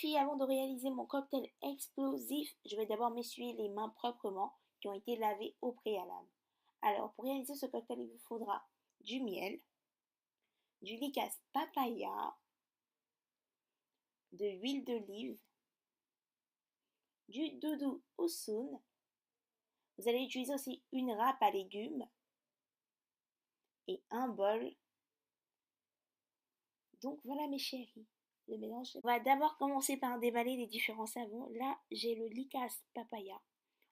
filles, avant de réaliser mon cocktail explosif, je vais d'abord m'essuyer les mains proprement qui ont été lavées au préalable. Alors, pour réaliser ce cocktail, il vous faudra du miel, du liquace papaya, de l'huile d'olive, du doudou osun. Vous allez utiliser aussi une râpe à légumes et un bol. Donc voilà mes chéris, le mélange. On va d'abord commencer par déballer les différents savons. Là, j'ai le liquace papaya.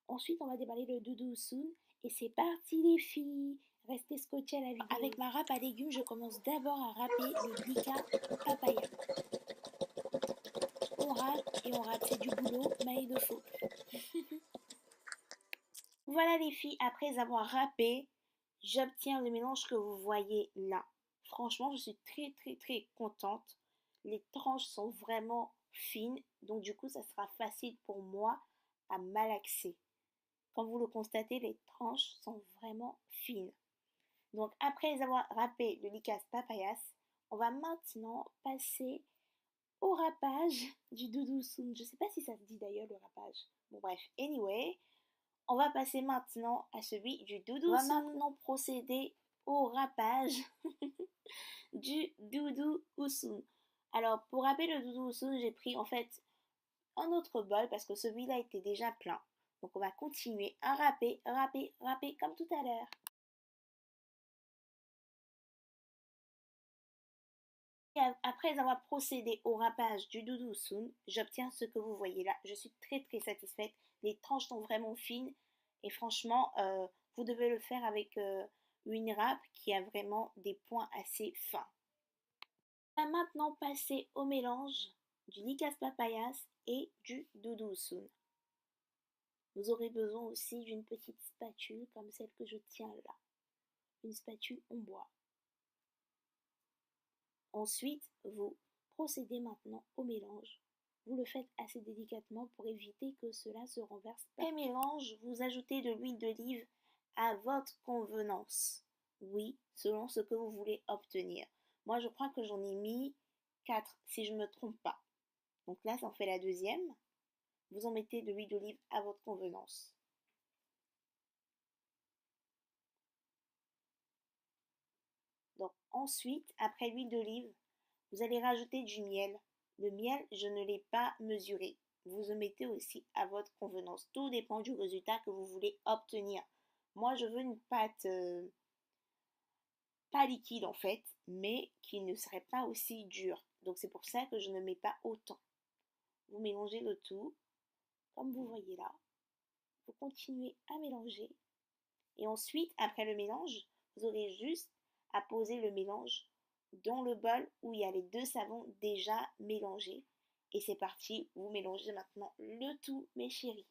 Ensuite, on va déballer le doudou osun. Et c'est parti les filles. Restez scotchés à la vidéo. Avec ma râpe à légumes, je commence d'abord à râper le liquace papaya. On râpe et on râpe, c'est du boulot, mais il le faut. Voilà les filles, après avoir râpé, j'obtiens le mélange que vous voyez là. Franchement, je suis très contente. Les tranches sont vraiment fines, donc du coup, ça sera facile pour moi à malaxer. Comme vous le constatez, les tranches sont vraiment fines. Donc après avoir râpé le liquace papayas, on va maintenant passer au râpage du doudou soun. Je sais pas si ça se dit d'ailleurs le râpage. Bon bref, anyway, on va passer maintenant à celui du doudou. On va maintenant procéder au râpage du doudou osun. Alors pour râper le doudou osun, j'ai pris en fait un autre bol parce que celui-là était déjà plein. Donc on va continuer à râper comme tout à l'heure. Après avoir procédé au râpage du doudou soun, j'obtiens ce que vous voyez là. Je suis très satisfaite. Les tranches sont vraiment fines et franchement, vous devez le faire avec une râpe qui a vraiment des points assez fins. On va maintenant passer au mélange du liquace papayas et du doudou soun. Vous aurez besoin aussi d'une petite spatule comme celle que je tiens là. Une spatule en bois. Ensuite, vous procédez maintenant au mélange. Vous le faites assez délicatement pour éviter que cela se renverse. Après mélange, vous ajoutez de l'huile d'olive à votre convenance. Oui, selon ce que vous voulez obtenir. Moi, je crois que j'en ai mis 4 si je ne me trompe pas. Donc là, ça en fait la deuxième. Vous en mettez de l'huile d'olive à votre convenance. Donc ensuite, après l'huile d'olive, vous allez rajouter du miel. Le miel, je ne l'ai pas mesuré. Vous en mettez aussi à votre convenance. Tout dépend du résultat que vous voulez obtenir. Moi, je veux une pâte pas liquide en fait, mais qui ne serait pas aussi dure. Donc c'est pour ça que je ne mets pas autant. Vous mélangez le tout, comme vous voyez là. Vous continuez à mélanger. Et ensuite, après le mélange, vous aurez juste à poser le mélange dans le bol où il y a les deux savons déjà mélangés. Et c'est parti, vous mélangez maintenant le tout, mes chéris.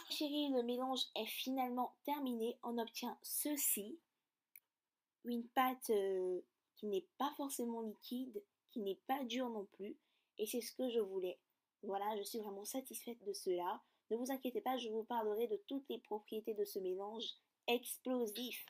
Chéris, le mélange est finalement terminé. On obtient ceci. Une pâte qui n'est pas forcément liquide, qui n'est pas dure non plus, et c'est ce que je voulais. Voilà, je suis vraiment satisfaite de cela. Ne vous inquiétez pas, je vous parlerai de toutes les propriétés de ce mélange explosif.